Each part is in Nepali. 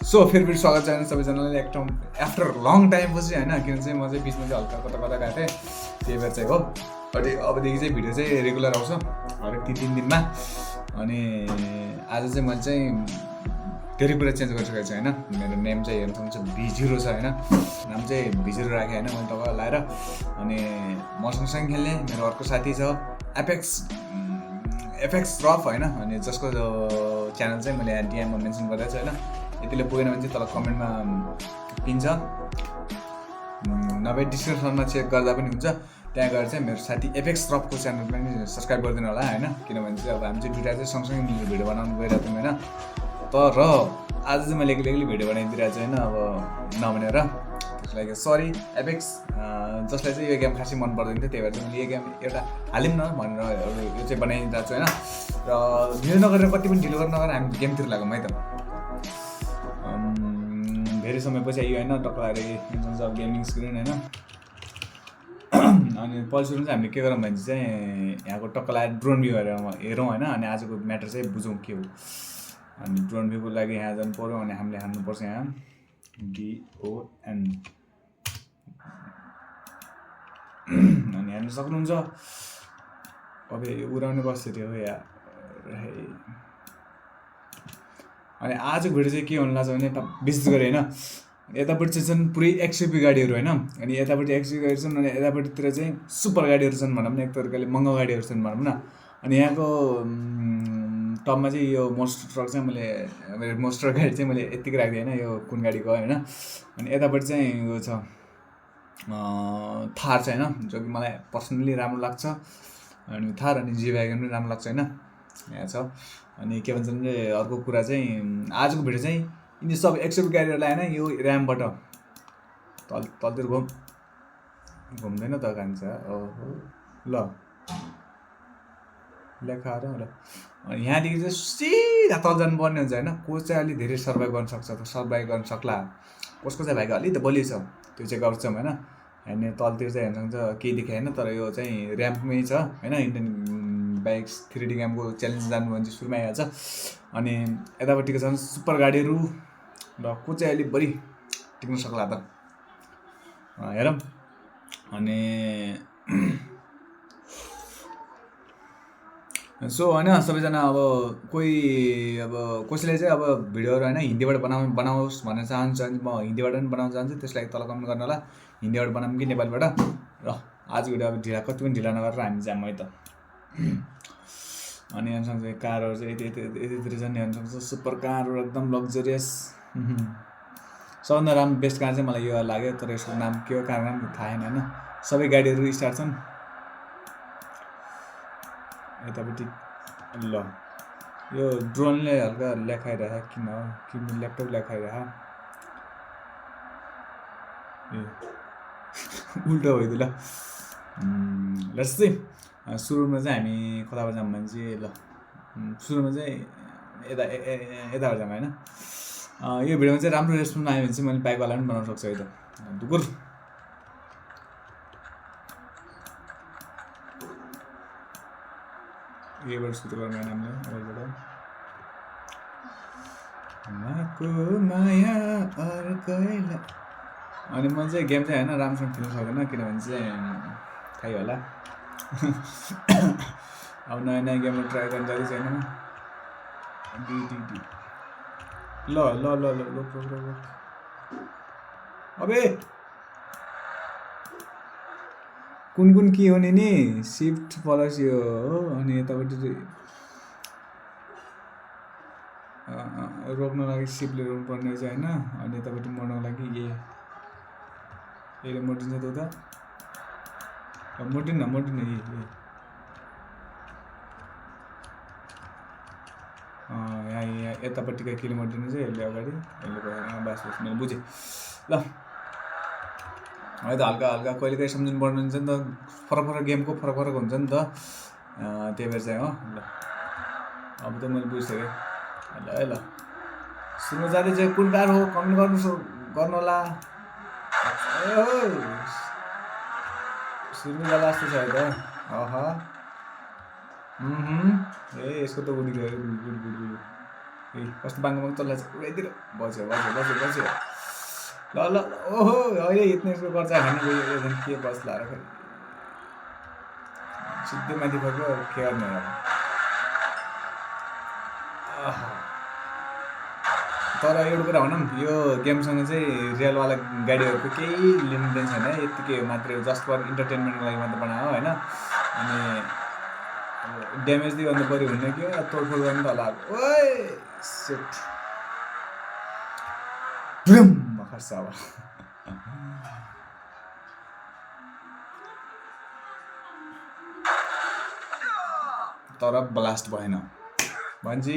सो फेरि स्वागत छ सबैजनालाई एकदम आफ्टर लङ टाइम पछि होइन, किन चाहिँ म चाहिँ बिचमा चाहिँ हल्का कता कता गएको थिएँ, त्यही भएर चाहिँ हो। अनि अबदेखि चाहिँ भिडियो चाहिँ रेगुलर आउँछ हरेक 3 दिनमा। अनि आज चाहिँ मैले चाहिँ धेरै कुरा चेन्ज गरिसकेको छु होइन। मेरो नेम चाहिँ हेर्नु सक्नुहुन्छ V0 छ होइन, नाम चाहिँ V0 राखेँ होइन मैले तपाईँलाई लाएर। अनि म सँगसँगै खेल्ने मेरो अर्को साथी छ एफएक्स रफ होइन, अनि जसको च्यानल चाहिँ मैले डिएममा मेन्सन गरेको छु होइन। यतिले पुगेन भने चाहिँ तल कमेन्टमा पिन छ, नभए डिस्क्रिप्सनमा चेक गर्दा पनि हुन्छ। त्यहाँ गएर चाहिँ मेरो साथी एफएक्स रफको च्यानल पनि सब्सक्राइब गरिदिनु होला होइन, किनभने चाहिँ अब हामी चाहिँ दुइटा चाहिँ सँगसँगै मिलेर भिडियो बनाउनु गइरहेको थियौँ होइन। तर आज चाहिँ मैले एक्लै बेग्लै भिडियो बनाइदिइरहेको छु होइन, अब नभनेर त्यसलाई सरी एफएक्स, जसलाई चाहिँ यो गेम खासै मन पर्दैन थियो, त्यही भएर चाहिँ मैले यो गेम एउटा हालिम न भनेर यो चाहिँ बनाइदिरहेको छु होइन। र ढिलो नगरेर कति पनि ढिलो गरेर नगरेर हामी गेमतिर लागौँ है त। धेरै समयपछि आयो होइन टक्लाएर अब गेमिङ स्क्रिन होइन। अनि पछि सुरु चाहिँ हामीले के गरौँ भने चाहिँ यहाँको टक्लाएर ड्रोन भ्यू हेरौँ होइन। अनि आजको म्याटर चाहिँ बुझौँ के हो। अनि ड्रोन भ्यूको लागि यहाँ जानु पऱ्यो, अनि हामीले हान्नुपर्छ यहाँ DON। अनि हान्नु सक्नुहुन्छ। अब उडाउने कसरी हो यार। अनि आजको भिडियो चाहिँ के हुनु लाग्छ भने विशेष गरी होइन, यतापट्टि चाहिँ छन् पुरै एक्सयुभी गाडीहरू होइन, अनि यतापट्टि एक्सयुभी गाडी छन्, अनि यतापट्टितिर चाहिँ सुपर गाडीहरू छन् भनौँ न, एक तरिकाले महँगो गाडीहरू छन् भनौँ न। अनि यहाँको टपमा चाहिँ यो मोस्टर ट्रक चाहिँ मैले मोस्टर गाडी चाहिँ मैले यत्तिकै राख्दिएँ होइन, यो कुन गाडीको होइन। अनि यतापट्टि चाहिँ यो छ थार छ होइन, जो कि मलाई पर्सनली राम्रो लाग्छ। अनि थार अनि G-Wagon पनि राम्रो लाग्छ होइन, यहाँ छ। अनि के भन्छन् भने अर्को कुरा चाहिँ आजको भिडियो चाहिँ यिनी सब एक्सयुभी गाडीहरूलाई होइन यो ऱ्यामबाट तलतिर घुम्दैन त कान्छ। ओहो ल लेखा र ल, अनि यहाँदेखि चाहिँ सिधा तल जानुपर्ने हुन्छ होइन। को चाहिँ अलिक धेरै सर्भाइभ गर्न सक्छ त सर्भाइभ गर्न सक्ला, कसको चाहिँ भाइको अलिक त बलियो छ त्यो चाहिँ गर्छौँ होइन। हामी तलतिर चाहिँ हेर्न सक्छ केही देखाएँ होइन, तर यो चाहिँ ऱ्याम्पमै छ होइन। इन्डियन बाइक्स 3D गेमको च्यालेन्ज जानु भने चाहिँ सुरुमै आइहाल्छ। अनि यतापट्टिको छन् सुपर गाडीहरू, र को चाहिँ अलिक बढी टिक्न सक्ला त हेरौँ। अनि सो होइन सबैजना अब कोही अब कसैले चाहिँ अब भिडियोहरू होइन हिन्दीबाट बनाओस् भन्न चाहन्छ भने म हिन्दीबाट पनि बनाउन चाहन्छु, त्यसलाई तल कमेन्ट गर्नु होला हिन्दीबाट बनाऊँ कि नेपालीबाट। र आज भिडियो अब कति पनि ढिला नगरेर हामी जाऊँ है त। अनि हेर्न सक्छ कारहरू चाहिँ यतितिर चाहिँ हेर्न सक्छ सुपर कारहरू एकदम लग्जरियस। सबभन्दा राम्रो बेस्ट कार चाहिँ मलाई यो लाग्यो, तर यसको नाम के हो कार नाम थाहा छैन होइन। सबै गाडीहरू स्टार्ट छन् यतापट्टि। ल यो ड्रोनले हल्का लेखाइरह किन हो कि ल्यापटप लेखाइरह ए उल्टो भइदियो ल। लेट्स चाहिँ सुरुमा चाहिँ हामी कताबाट जाऊँ भने चाहिँ ल सुरुमा चाहिँ यताबाट जाऊँ होइन। यो भिडियोमा चाहिँ राम्रो रेस्पोन्स आयो भने चाहिँ मैले बाइकवाला पनि बनाउन सक्छु है त। दुकुर यहीबाट सुरु गरौँ होइन हामीले माया अर्कैला। अनि म चाहिँ गेम चाहिँ होइन राम्रोसँग खेल्न सक्दैन, किनभने चाहिँ थाहै होला अब नयाँ नयाँ गेमहरू ट्राई गर्न जाँदैछ होइन। ल ल ल ल अबे कुन के हो नि सिफ्ट प्लस यो हो। अनि यतापट्टि रोक्न लागि सिफ्टले रोक्नुपर्ने रहेछ होइन। अनि यतापट्टि मोड्नको लागि यसले मोडिन्छ त उता मोडिन्न यहाँ यतापट्टिका केले मोडिदिनु चाहिँ यसले अगाडि यसले बास मैले बुझेँ ल है त। हल्का हल्का कहिले काहीँ सम्झिनु पर्ने हुन्छ नि त, फरक गेमको फरक हुन्छ नि त, त्यही भएर चाहिँ हो ल। अब त मैले बुझिसकेँ ल है ल। सुन्नु जाँदै चाहिँ कुन कार हो कमेन्ट गर्नु होला। सुन्नु जाला जस्तो छ है त। ए यसको त उडी गयो गुड। ए कस्तो बाङ्गो बाङ्गो तल्ला उडाइदिएर बज्यो बज्यो बज्यो बज्यो ल ल ओहो अहिले इतनेसको गर्छ खाने गयो के बस्ला र खै सिधै माथि पर्यो के गर्ने अब तर एउटा कुरा भनौँ यो गेमसँग चाहिँ रियलवाला गाडीहरूको केही लिमिटेसन छैन यत्तिकै हो मात्रै जस्ट फर इन्टरटेनमेन्टको लागि मात्र बनायो होइन अनि ड्यामेज दियो अन्त बढी हुने के तोडफोड गर्नु त होला ओए सेट खर्च अब तर ब्लास्ट भएन भनेपछि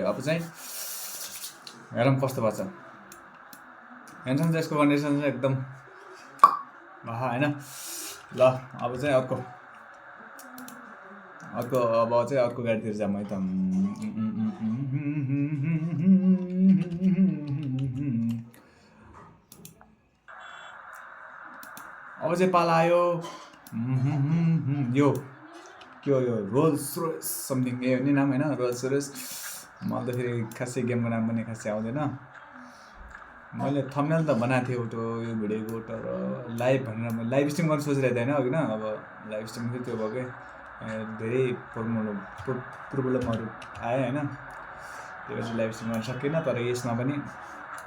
अब चाहिँ हेरौँ कस्तो पर्छ हेर्छौँ त्यसको कन्डिसन चाहिँ एकदम होइन ल अब चाहिँ अर्को अब चाहिँ अर्को गाडीतिर जाऊँ है त अब चाहिँ पाला आयो यो के हो यो रोल्स रोयस समथिङ ए हो नि नाम होइन रोल्स रोयस मलाई त फेरि खासै गेमको नाम पनि खासै आउँदैन मैले थम्बनेल त बनाएको थिएँ एउटा यो भिडियोको तर लाइभ भनेर म लाइभ स्ट्रिम गर्न सोचिरहेको थिएँ होइन अघि न अब लाइभ स्ट्रिम चाहिँ त्यो भयो कि धेरै प्रब्लमहरू आयो होइन त्यो चाहिँ लाइभ स्ट्रिम गर्न सकिनँ तर यसमा पनि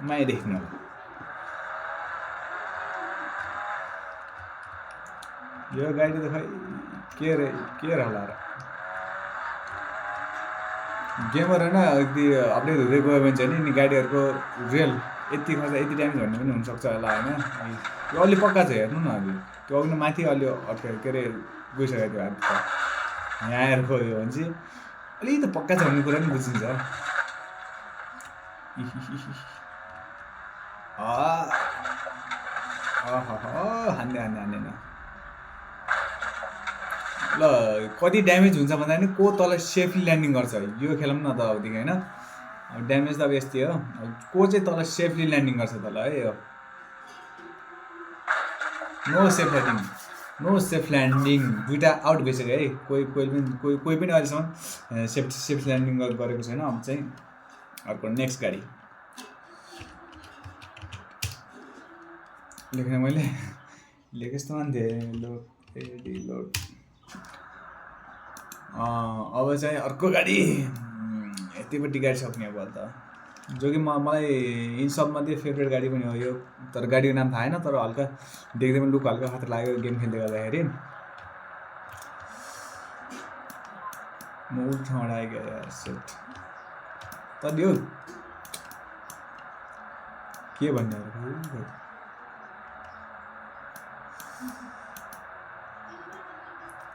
माया देख्नु होला यो गाडी त खै के होला र गेमर होइन यदि अपडेट हुँदै गयो भने चाहिँ नि गाडीहरूको रियल यति खर्च यति ड्यामेज भन्ने पनि हुनसक्छ होला होइन यो अलि पक्का छ हेर्नु न अलि त्यो अघि माथि अलि अट्केर के अरे गइसकेको थियो हात यहाँ आएर गयो भने चाहिँ अलि त पक्का छ भन्ने कुरा पनि बुझिन्छ हान्दैन ल कति ड्यामेज हुन्छ भन्दा पनि को तल सेफली ल्यान्डिङ गर्छ यो खेलौँ न त अबदेखि होइन ड्यामेज त अब यस्तै हो को चाहिँ तल सेफली ल्यान्डिङ गर्छ तल है यो नो सेफ ल्यान्डिङ दुइटा आउट भइसक्यो है कोही पनि अहिलेसम्म सेफ ल्यान्डिङ गरेको छैन अब चाहिँ अर्को नेक्स्ट गाडी लेख्न मैले लेखेँ जस्तो मान्थेँ लोड अब चाहिँ अर्को गाडी यतिपट्टि गाडी सक्ने अब त जो कि मलाई इन सबमध्ये फेभरेट गाडी पनि हो यो तर गाडीको नाम थाहा छैन तर हल्का देख्दै पनि लुक हल्का खतरा लाग्यो गेम खेल्दै गर्दाखेरि म उल्टो ठाउँबाट आइगयो यार सेट तर यो के भन्ने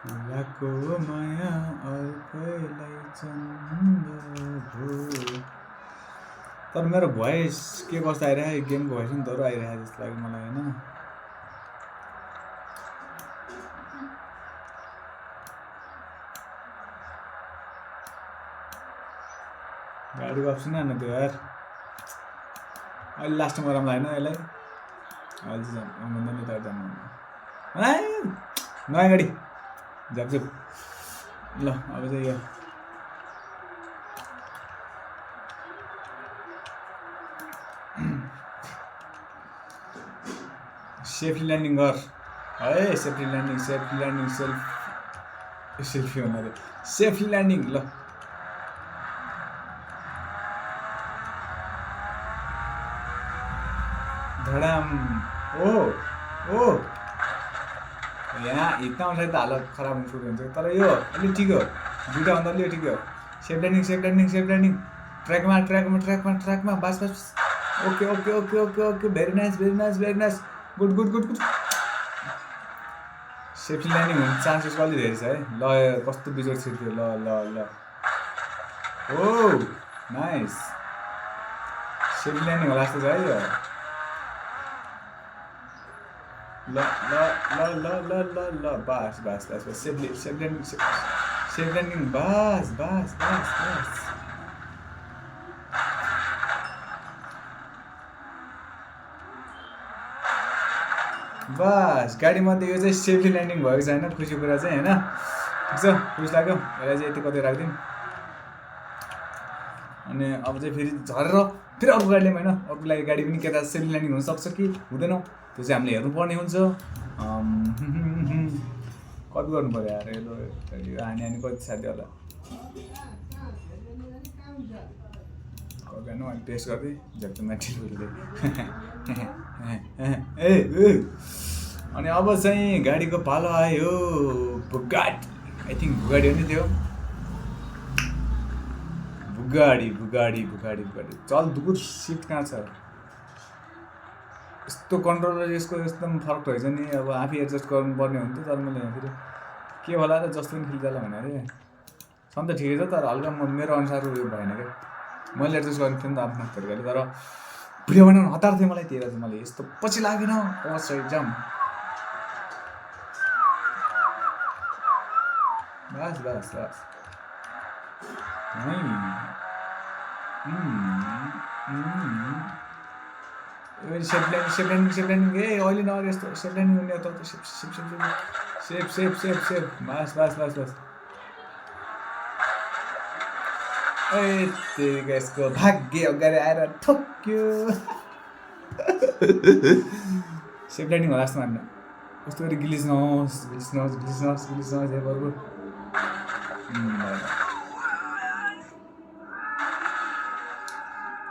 लाको माया अर्कैलाई चन्द भो तर मेरो भोइस के कस्तो आइरहेको गेमको भोइस पनि डर आइरहेको जस्तो लाग्यो मलाई होइन गाडीको अप्सन आएन त्यो यार अहिले लास्टमा गरौँला होइन यसलाई अहिले चाहिँ भन्दा नि जानु नयाँ गाडी झ्यापझ्याप ल अब चाहिँ यो सेफली ल्यान्डिङ गर है सेफली ल्यान्डिङ सेल्फी भन्दा सेफली ल्यान्डिङ ल धडाम ओ यहाँ हिँड्न आउँछ त हालत खराब हुनु सुरु हुन्छ तर यो अलिक ठिक हो दुइटा भन्दा अलिक ठिक हो सेफ ल्यान्डिङ ट्र्याकमा बास okay very nice good safety landing हुने चान्सेस अलिक धेरै छ है ल कस्तो बिजोड छिर्थ्यो ल ओ नाइस सेफ्टी ल्यान्डिङ होला जस्तो छ है यो ल बास सेफ ल्यान्डिङ बास गाडीमध्ये यो चाहिँ सेफली ल्यान्डिङ भएको छ होइन खुसी कुरा चाहिँ होइन ठिक छ खुसी लाग्यो यसलाई चाहिँ यति कतै राखिदिउँ अनि अब चाहिँ फेरि झरेर फेरि अर्को गाडीले होइन अर्को लागि गाडी पनि केता सेल्फ ल्यान्डिङ हुनसक्छ कि हुँदैन त्यो चाहिँ हामीले हेर्नुपर्ने हुन्छ। कति गर्नु पऱ्यो यार यो हानी कति साथी होला गर्नु अनि टेस्ट गर्दै झट्ट मान्छेहरूले ए अनि अब चाहिँ गाडीको पालो आयो बुगाटी आई थिङ्क बुगाडी पनि थियो बुगाडी चल दुकुर सिट कहाँ छ यस्तो कन्ट्रोलर यसको एकदम फरक रहेछ नि अब आफै एडजस्ट गर्नुपर्ने हुन्थ्यो तर मैले फेरि के होला र जस्तो पनि फिल भने अरे छन् त ठिकै छ तर हल्का मेरो अनुसार उयो भएन क्या मैले एडजस्ट गर्नु थियो नि त आफ्नो तरिकाले तर भिडियो बनाउनु हतार थियो मलाई त्यही चाहिँ मलाई यस्तो पछि लागेन अवश्य जाम बस सेप्ल्यान्डिङ ए अहिले नगर यस्तो सेप्ल्यान्डिङ हुने त सेप बस ए त्यसको भाग्य अगाडि आएर ठोक्यो सेप्ल्यान्डिङ होला जस्तो मान्न कस्तो गरी गिलिज नहोस् हेर्नु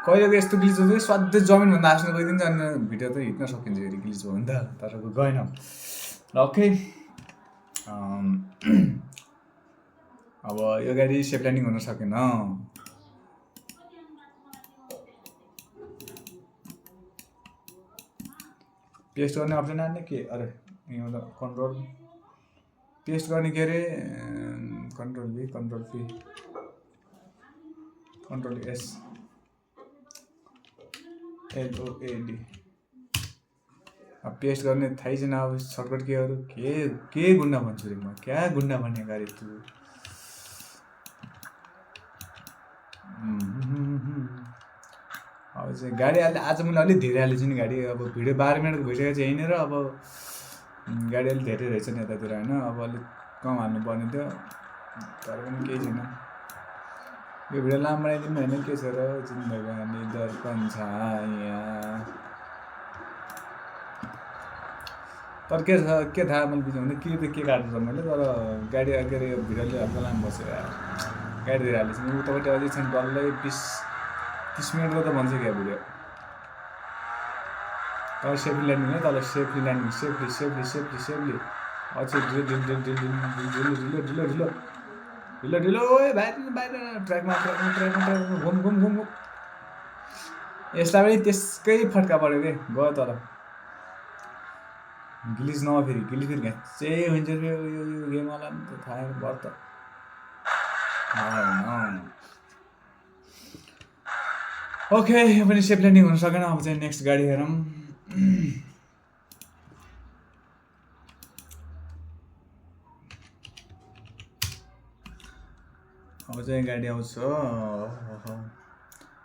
कहिलेको यस्तो ग्लिच हुन्छ स्वाध्यै जमिनभन्दा आफ्नो गइदिन्छ अनि भिडियो त हिट्न सकिन्छ फेरि ग्लिच भयो नि त तर गएन ओके अब यो गाडी सेफ ल्यान्डिङ हुन सकेन पेस्ट गर्ने अप्सन आएन के अरे यहाँ त कन्ट्रोल पेस्ट गर्ने के अरे कन्ट्रोल भी कन्ट्रोल एस LOAD अब पेस्ट गर्ने थाहै छैन अब सर्टकट केहरू के गुन्डा भन्छु रे म क्या गुन्डा भन्ने गाडी तु अब चाहिँ गाडी आज मैले अलिक धेरै हालेछु नि गाडी अब भिडियो 12 मिनटको भइसकेको छ यहीँनिर अब गाडी अलिक धेरै रहेछ नि यतातिर होइन अब अलिक कम हाल्नु पर्ने थियो तर पनि केही छैन यो भिडियो लामो बनाइदिनु होइन के छ र जिन्दगानी दर्पण छाया तर के थाहा मैले बुझाउँदै के काट्छु मैले तर गाडी के अरे भिडियोले हल्का लामो बस्यो गाडी धेरै हालेछ म उतापट्टि अझै छन् डल्लै 20-30 मिनटको त भन्छ क्या भिडियो तर सेफली ल्यान्डिङ है तल सेफली ल्यान्डिङ सेफली अझै ढिलो ओए बाहिर ट्र्याकमा घुम यसलाई पनि त्यसकै फट्का पऱ्यो के गयो तर गिलिज फेरि घ्याच्चै हुन्छ यो गेमवाला पनि त थाहा भयो त ओके यो पनि सेफ ल्यान्डिङ हुन सकेन अब चाहिँ नेक्स्ट गाडी हेरौँ अब चाहिँ गाडी आउँछ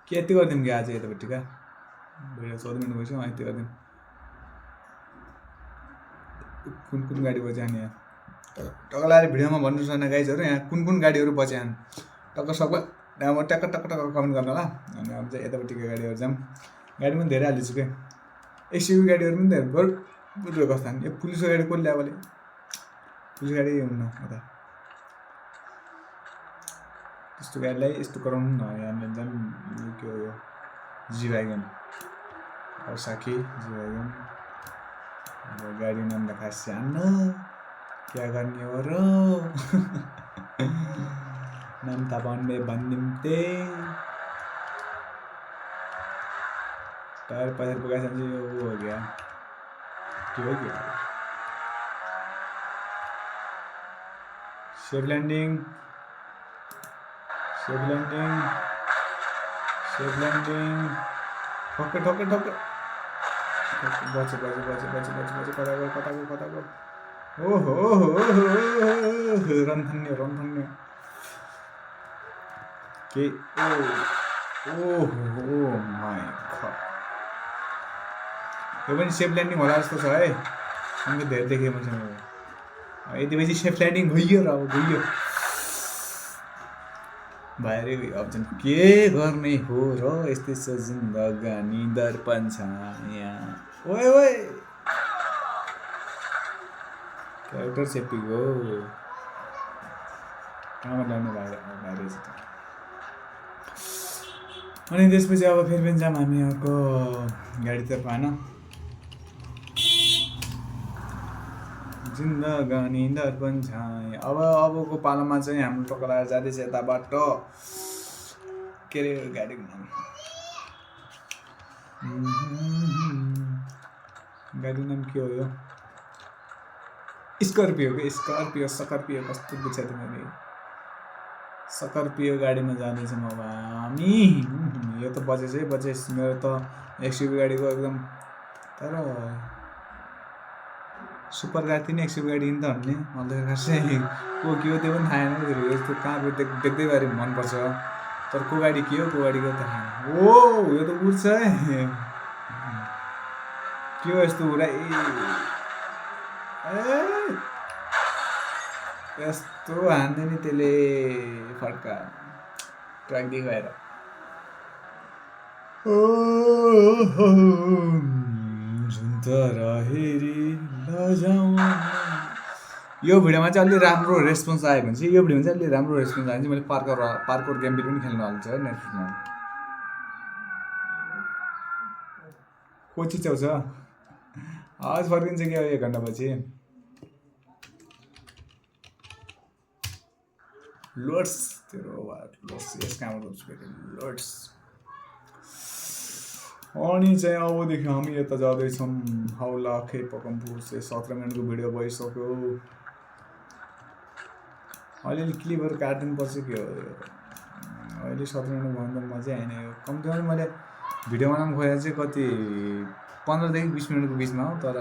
के यति गरिदिउँ कि आज यतापट्टि का भिडियो 14 मिनट भइसक्यो यति गरिदिउँ कुन गाडी बचाउने यहाँ टक्क लगाएर भिडियोमा भन्नु छैन गाइजहरू यहाँ कुन गाडीहरू बचाएन टक्क सबै अब टक्क कमेन्ट गर्नु होला अनि अब चाहिँ यतापट्टिको गाडीहरू जाऊँ गाडी पनि धेरै हालिछु क्या एक्सयुभी गाडीहरू पनि धेरै बुझ्यो कस्तो यो पुलिसको गाडी कसले ल्यायो भने पुलिस गाडी हुन्न यता त्यस्तो गाडीलाई यस्तो गराउनु न यहाँ जाऊँ के हो यो जी-वागन अब साकी जी-वागन अब गाडी नाम लेखा सानो क्या गर्ने हो र नाम त भनिदिम्ते टायर पैसा पुगा यो हो गया के हो गया सेफ ल्यान्डिङ ठोक्कै बच कता गयो ओहो रन्थन्य के ओहो माय गॉड यो पनि सेफ ल्यान्डिङ होला जस्तो छ है अनि धेरै देखेँ मैले यति बेसी सेफ ल्यान्डिङ गइयो र अब गइयो बाहिरै अप्सन के गर्ने हो र यस्तै छ जिन्दगानी दर्पण छाया ओए ओए क्यारेक्टर सेपिको कहाँबाट ल्याउने भाइरस अनि त्यसपछि अब फेरि पनि जाऊँ हामी अर्को गाडीतर्फ होइन जिन्दगानी दर्पण छाया अबको पालोमा चाहिँ हाम्रो टोका लगाएर जाँदैछ यताबाट के अरे गाडीको नाम गाडीको नाम के हो यो स्कर्पियो सकर्पियो कस्तो बिर्सेको थिएँ मैले सकर्पियो गाडीमा जाँदैछौँ अब हामी यो त बजेस मेरो त एक्सयुभी गाडीको एकदम तर सुपर कार थिएँ नि एक्सयुभी गाडी नि त भन्ने मलाई त खासै को के हो त्यो पनि थाहा छैन यस्तो कहाँ देख्दै गएर मनपर्छ तर को गाडी के हो को गाडीको त थाहा ओ यो त उड्छ है के हो यस्तो उडा यस्तो हान्दै नि त्यसले फड्का ट्र्याक देखाएर यो भिडियोमा चाहिँ अलि राम्रो रेस्पोन्स आयो भने चाहिँ यो भिडियोमा चाहिँ अलि राम्रो रेस्पोन्स आयो भने चाहिँ मैले पार्कोर गेम पनि खेल्नु हाल्छ है नेटफ्लिक्समा को चिच्याउँछ आज फर्किन्छ कि अब 1 घन्टापछि लोड्स तेरो लोड्स यस कामबाट लोड्स अनि चाहिँ अबदेखि हामी यता जाँदैछौँ हौला खै पकम्पु 17 मिनटको भिडियो भइसक्यो अलिअलि क्लिपहरू काटिदिनुपर्छ के हो अहिले 17 मिनट भन्दा मजा आएन यो कम्तीमा मैले भिडियो बनाउनु खोजेको चाहिँ कति 15 देखि 20 मिनटको बिचमा हो तर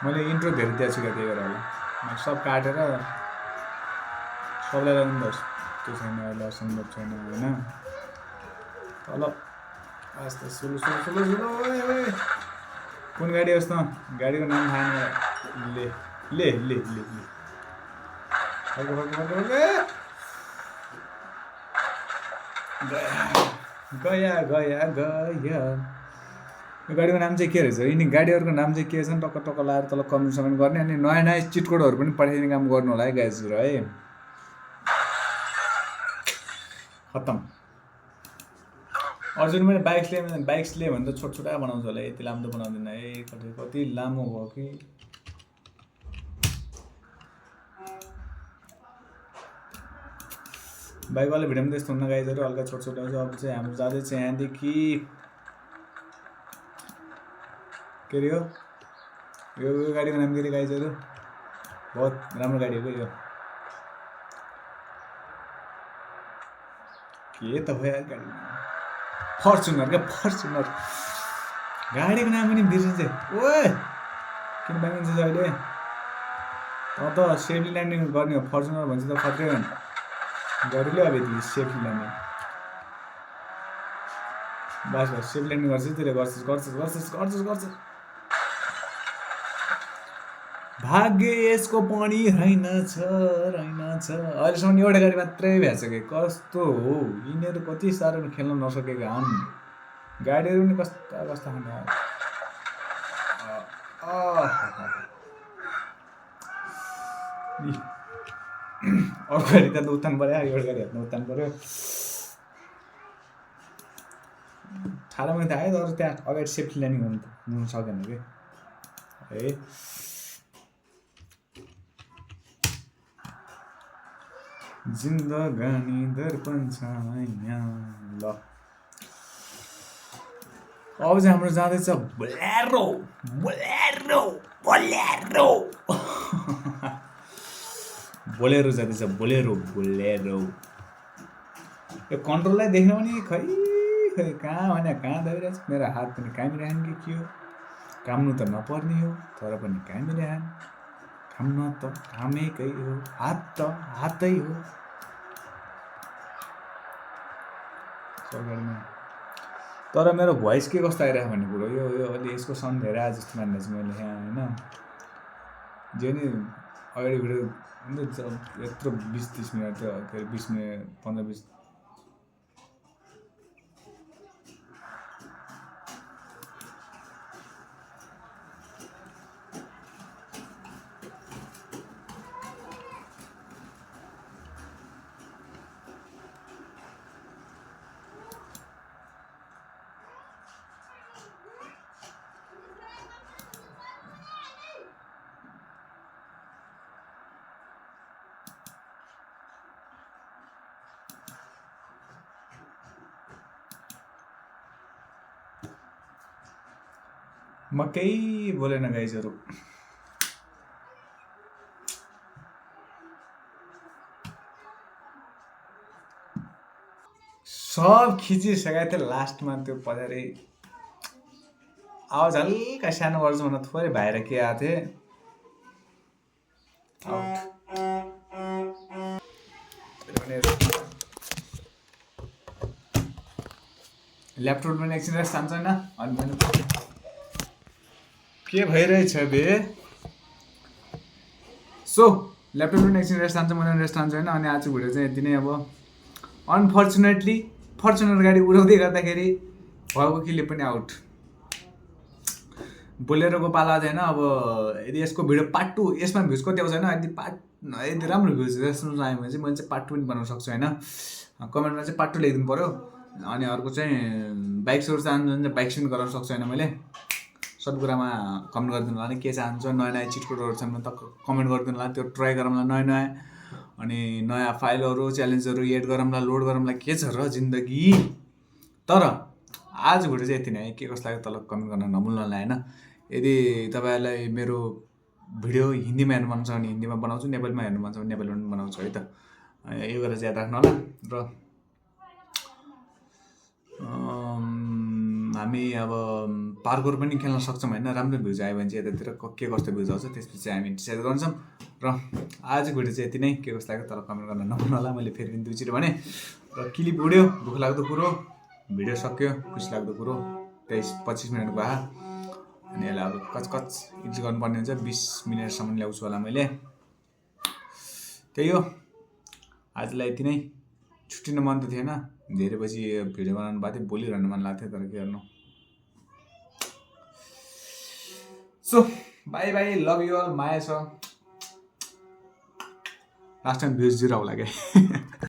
मैले इन्ट्रो धेरै दिएको छु क्या त्यही भएर होला मैले सब काटेर सबलाई लगाउनु त्यो छैन अहिले असम्भव छैन होइन तल आस्ते सुलु कुन गाडी होस् न गाडीको नाम थाहा ले ले ले ले गया गया गया यो गाडीको नाम चाहिँ के रहेछ यिनी गाडीहरूको नाम चाहिँ के छ नि टक्क लाएर तल कमेन्ट गर्ने अनि नयाँ चिट कोडहरू पनि पठाइदिने काम गर्नु होला है गाइजहरु है खत्तम अर्जुन मैले बाइक्सले भने त छोटा बनाउँछ होला यति लामो त बनाउँदैन है कति लामो भयो कि बाइकवाला भिडियोमा त्यस्तो हुन्न गाइजहरु हल्का छोटा हुन्छ अब चाहिँ हाम्रो जाँदै चाहिँ यहाँदेखि के अरे यो गाडीको नाम के अरे गाइजहरु बहुत राम्रो गाडी हो यो के त भयो यार गाडी फर्चुनर गाडीको नाम पनि बिर्सिन्छ ओए किन बाङ्गिन्छ अहिले त सेफ्टी ल्यान्डिङ गर्ने हो फर्चुनर भन्छ त खत्रै हो गरिले अब यति सेफ्टी ल्यान्डिङ बस सेफ्टी ल्यान्डिङ गर्छ त्यसले गर्छ भाग्य यसको पनि रहेनछ अहिलेसम्म एउटा गाडी मात्रै भ्याएको छ कि कस्तो हो यिनीहरू कति साह्रो खेल्न नसकेका हुन् गाडीहरू पनि कस्ता खाने अर्को गाडी त उत्तान पऱ्यो एउटा गाडी हात्नु उत्तान पऱ्यो ठाडो मैले आयो तर त्यहाँ अगाडि सेफ्टी ल्यान्डिङ हुनु सकेन कि है जिन्दगानी दर्पण छाया ल अब चाहिँ हाम्रो जाँदैछ बोलेरो जाँदैछ बोलेरो यो कन्ट्रोललाई देख्नु पनि खै कहाँ भने कहाँ दबिरहेछ मेरो हात पनि कामिरहेन कि के हो काम्नु त नपर्ने हो तर पनि कामिरहेन काम्न त कामेकै हो हात त हातै हो तर मेरो भोइस के कस्तो आइरहेको भन्ने कुरो यो अलि यसको साउन्ड धेरै आए जस्तो मान्दैछु मैले यहाँ होइन जे नि अगाडि भिडियो अन्त यत्रो 20-30 मिनट त्यो के अरे 20 मिनट 15-20 म केही बोलेन गाइजहरू। सब खिचिसकेको थियो लास्टमा त्यो पछाडि आवाज हल्का सानो गर्छु भनेर थोरै बाहिर के आएको थिएँ। ल्यापटप पनि एकछिन रेस्ट चाहन्छ होइन। अनि मैले के भइरहेछ बे। सो ल्यापटप पनि एकछिन रेस्ट चाहन्छ, मैले रेस्ट चाहन्छ होइन। अनि आज भिडियो चाहिँ यति नै। अब अनफर्चुनेटली फर्चुनर गाडी उडाउँदै गर्दाखेरि भएको किले पनि आउट। बोलेरोको पाला थिएन। अब यदि यसको भिडियो पार्ट 2 यसमा भ्युज कति आउँछ होइन, यदि राम्रो भ्युज रेस्पोन्स आयो भने चाहिँ मैले चाहिँ पार्ट 2 पनि बनाउन सक्छु होइन। कमेन्टमा चाहिँ पार्ट 2 लेखिदिनु पऱ्यो। अनि अर्को चाहिँ बाइक्सहरू चाहन्छ भने चाहिँ बाइक्स पनि गराउन सक्छु होइन। मैले सब कुरामा कमेन्ट गरिदिनु होला। के चाहन्छ नयाँ नयाँ चिटकोटहरू छन् भने त कमेन्ट गरिदिनु होला। त्यो ट्राई गरौँला नयाँ नयाँ। अनि नयाँ फाइलहरू च्यालेन्जहरू एड गरौँला, लोड गरौँला। के छ र जिन्दगी। तर आज भिडियो चाहिँ यति नै है। के कस्तो लाग्यो तल कमेन्ट गर्न नभुल्नु होला होइन। यदि तपाईँहरूलाई मेरो भिडियो हिन्दीमा हेर्नु मन छ भने हिन्दीमा बनाउँछु, नेपालीमा हेर्नु मन छ भने नेपालीमा पनि बनाउँछु है त। यो गरेर चाहिँ याद राख्नु होला। र हामी अब पार्कोर पनि खेल्न सक्छौँ होइन। राम्रो भ्युज आयो भने चाहिँ यतातिर के कस्तो भ्युज आउँछ त्यसपछि चाहिँ हामी डिसाइड गर्छौँ। र आजको भिडियो चाहिँ यति नै। के कस्तो लाग्यो तल कमेन्ट गर्न नभुल्नु होला। मैले फेरि पनि दुईचोटि भने। र क्लिप उड्यो, दुःख लाग्दो कुरो। भिडियो सक्यो, खुसी लाग्दो कुरो। 23-25 मिनट भयो। अनि यसलाई अब कच एडिट गर्नुपर्ने हुन्छ। 20 मिनटसम्म ल्याउँछु होला मैले। त्यही हो आजलाई यति नै। छुट्टिन मन त थिएन, धेरै पछि भिडियो बनाउनु भएको थियो। बोलिरहनु मन लाग्थ्यो तर के गर्नु। So bye bye, love you all, माया छ। लास्ट टाइम भ्युज 0 होला क्या।